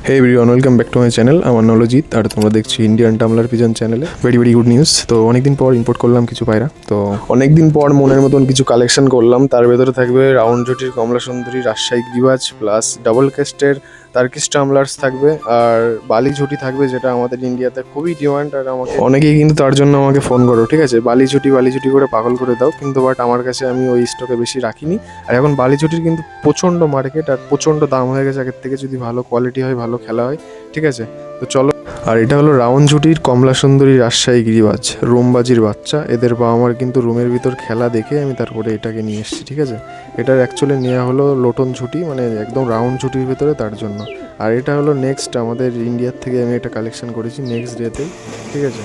Hey everyone, welcome back to my channel. আমার নাম লজিত আর তোমরা দেখছি ইন্ডিয়ান টামলার পিজন চ্যানেলে। Very very good news. তো অনেকদিন পর ইম্পোর্ট করলাম কিছু পায়রা। তো অনেকদিন পর মনের মতন কিছু কালেকশন করলাম। তার ভেতরে থাকবে রাউন্ড জটির কমলা সুন্দরী, রাজশাহী গিরিবাজ, প্লাস ডাবল কেস্টের টার্কিশ টামলার্স থাকবে, আর বালি ঝুটি থাকবে, যেটা আমাদের ইন্ডিয়াতে খুবই ডিমান্ড। আর আমাকে অনেকেই কিন্তু তার জন্য আমাকে ফোন করো, ঠিক আছে, বালি ঝুটি করে পাগল করে দাও, কিন্তু বাট আমার কাছে আমি ওই স্টকে বেশি রাখিনি। আর এখন বালি ঝুটির কিন্তু প্রচণ্ড মার্কেট আর প্রচণ্ড দাম হয়ে গেছে আগের থেকে, যদি ভালো কোয়ালিটি হয়, ভালো খেলা হয়, ঠিক আছে। তো চলো। আর এটা হলো রাউন্ড ঝুটির কমলা সুন্দরী রাজশাহী গিরিবাজ, রুমবাজির বাচ্চা। এদের বাবা মার কিন্তু রুমের ভিতর খেলা দেখে আমি তারপরে এটাকে নিয়ে এসেছি, ঠিক আছে। এটার অ্যাকচুয়ালি নেওয়া হলো লোটন ঝুটি, মানে একদম রাউন্ড ঝুটির ভেতরে, তার জন্য। আর এটা হলো নেক্সট আমাদের ইন্ডিয়ার থেকে আমি এটা কালেকশন করেছি নেক্সট ডেতেই, ঠিক আছে।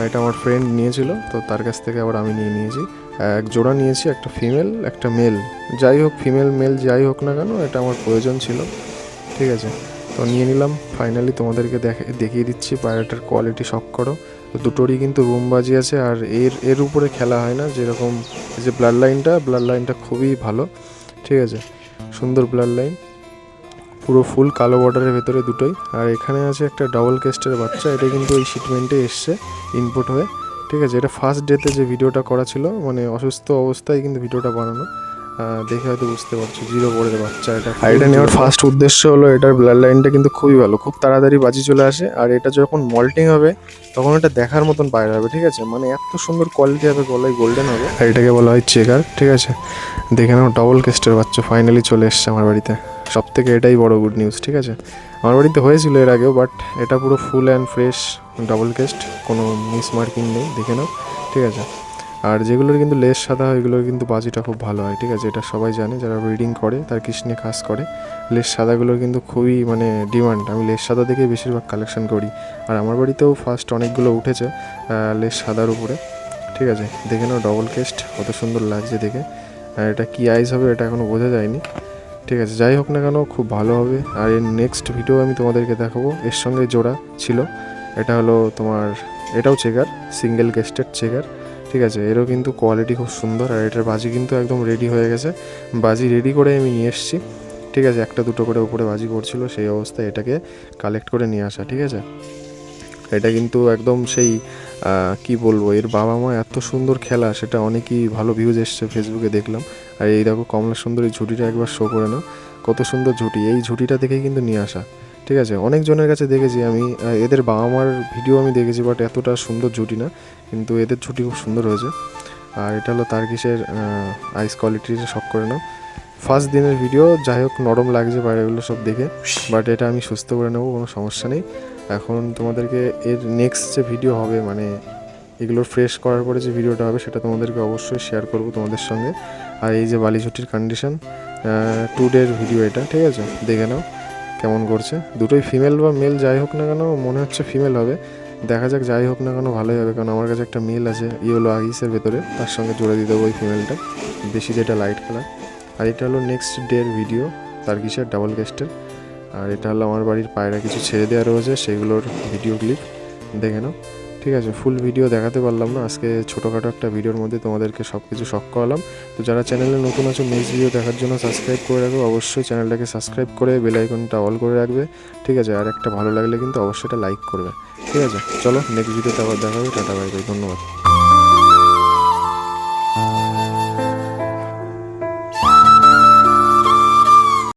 এটা আমার ফ্রেন্ড নিয়েছিল, তো তার কাছ থেকে আবার আমি নিয়ে নিয়েছি। এক জোড়া নিয়েছি, একটা ফিমেল একটা মেল। যাই হোক, ফিমেল মেল যাই হোক না কেন, এটা আমার প্রয়োজন ছিল, ঠিক আছে। তো নিয়ে নিলাম ফাইনালি। তোমাদেরকে দেখিয়ে দিচ্ছি পায়রাটার কোয়ালিটি শখ করো। তো দুটোরই কিন্তু রুমবাজি আছে, আর এর উপরে খেলা হয় না। যেরকম এই যে ব্লাড লাইনটা খুবই ভালো, ঠিক আছে, সুন্দর ব্লাড লাইন, পুরো ফুল কালো বর্ডারের ভেতরে দুটোই। আর এখানে আছে একটা ডাবল কেস্টের বাচ্চা, এটা কিন্তু এই শিপমেন্টে এসছে ইনপুট হয়ে, ঠিক আছে। এটা ফার্স্ট ডেতে যে ভিডিওটা করা ছিল, মানে অসুস্থ অবস্থায় কিন্তু ভিডিওটা বানানো, দেখে হয়তো বুঝতে পারছো, জিরো বোর্ডের বাচ্চা এটা। আর এটা নেওয়ার ফার্স্ট উদ্দেশ্য হলো, এটার ব্লাড লাইনটা কিন্তু খুবই ভালো, খুব তাড়াতাড়ি বাজি চলে আসে। আর এটা যখন মল্টিং হবে তখন এটা দেখার মতন পায়রা হবে, ঠিক আছে, মানে এত সুন্দর কোয়ালিটি হবে, গলায় গোল্ডেন হবে। আর এটাকে বলা হয় চেকার, ঠিক আছে। দেখে নাও, ডবল কেস্টের বাচ্চা ফাইনালি চলে এসছে আমার বাড়িতে। সব থেকে এটাই বড় গুড নিউজ, ঠিক আছে। আমার বাড়িতে হয়েছিল এর আগেও, বাট এটা পুরো ফুল অ্যান্ড ফ্রেশ ডাবল কেস্ট, কোনো মিস মার্কিং নেই, দেখে নাও, ঠিক আছে। আর যেগুলোর কিন্তু লেস সাদা হয়, এগুলোর কিন্তু বাজিটা খুব ভালো হয়, ঠিক আছে। এটা সবাই জানে যারা ব্রিডিং করে, তার কৃষ্ণে কাজ করে। লেস সাদাগুলোর কিন্তু খুবই মানে ডিমান্ড। আমি লেস সাদা দেখেই বেশিরভাগ কালেকশন করি। আর আমার বাড়িতেও ফার্স্ট অনেকগুলো উঠেছে লেস সাদার উপরে, ঠিক আছে। দেখে নাও ডবল কেস্ট, কত সুন্দর লাগছে দেখে। আর এটা কী আইস হবে এটা এখনও বোঝা যায়নি, ঠিক আছে। যাই হোক না কেন, খুব ভালো হবে। আর এর নেক্সট ভিডিও আমি তোমাদেরকে দেখাবো। এর সঙ্গে জোড়া ছিল, এটা হলো তোমার, এটাও চেকার, সিঙ্গেল কেস্টের চেকার, ঠিক আছে। এরও কিন্তু কোয়ালিটি খুব সুন্দর। আর এটার বাজি কিন্তু একদম রেডি হয়ে গেছে, বাজি রেডি করে আমি নিয়ে এসেছি, ঠিক আছে। একটা দুটো করে উপরে বাজি করছিল, সেই অবস্থায় এটাকে কালেক্ট করে নিয়ে আসা, ঠিক আছে। এটা কিন্তু একদম সেই কি বলবো, এর বাবা মা এত সুন্দর খেলা, সেটা অনেকই ভালো ভিউজ এসছে ফেসবুকে দেখলাম। আর এই দেখো কমলা সুন্দর এই ঝুটিটা একবার শো করে নাও, কত সুন্দর ঝুটি। এই ঝুটিটা দেখেই কিন্তু নিয়ে আসা, ঠিক আছে। অনেকজনের কাছে দেখেছি আমি, এদের বাবা মার ভিডিও আমি দেখেছি, বাট এতটা সুন্দর ঝুটি না, কিন্তু এদের ঝুটি খুব সুন্দর হয়েছে। আর এটা হলো তার্কিশের আইস কোয়ালিটির শখ করে নাও। ফার্স্ট দিনের ভিডিও, যাই হোক নরম লাগছে পায়রাগুলো সব দেখে, বাট এটা আমি সুস্থ করে নেবো, কোনো সমস্যা নেই। এখন তোমাদেরকে এর নেক্সট যে ভিডিও হবে, মানে এগুলোর ফ্রেশ করার পরে যে ভিডিওটা হবে, সেটা তোমাদেরকে অবশ্যই শেয়ার করবো তোমাদের সঙ্গে। আর এই যে বালিঝুটির কন্ডিশন, 2 ডের ভিডিও এটা, ঠিক আছে, দেখে নাও কেমন করছে। দুটোই ফিমেল বা মেল যাই হোক না কেন, মনে হচ্ছে ফিমেল হবে, দেখা যাক। যাই হোক না কেন ভালোই হবে, কারণ আমার কাছে একটা মেল আছে ইয়েলো আইসের ভেতরে, তার সঙ্গে জোড়া দিয়ে দেবো ওই ফিমেলটা, বেশি যেটা লাইট কালার। আর এটা হলো নেক্সট ডের ভিডিও, তার্কিশের ডাবল কেস্টের। আর এটা হলো আমার বাড়ির পায়রা কিছু ছেড়ে দেওয়া রয়েছে, সেগুলোর ভিডিও ক্লিপ, দেখে নাও, ঠিক আছে। ফুল ভিডিও দেখাতে পারলাম না আজকে, ছোটোখাটো একটা ভিডিওর মধ্যে তোমাদেরকে সব কিছু শখ করালাম। তো যারা চ্যানেলে নতুন আছো, নেক্সট ভিডিও দেখার জন্য সাবস্ক্রাইব করে রাখো, অবশ্যই চ্যানেলটাকে সাবস্ক্রাইব করে বেল আইকনটা অল করে রাখবে, ঠিক আছে। আর একটা ভালো লাগলে কিন্তু অবশ্যই এটা লাইক করবে, ঠিক আছে। চলো নেক্সট ভিডিওতে আবার দেখা হবে, টাটা বাই বাই, ধন্যবাদ।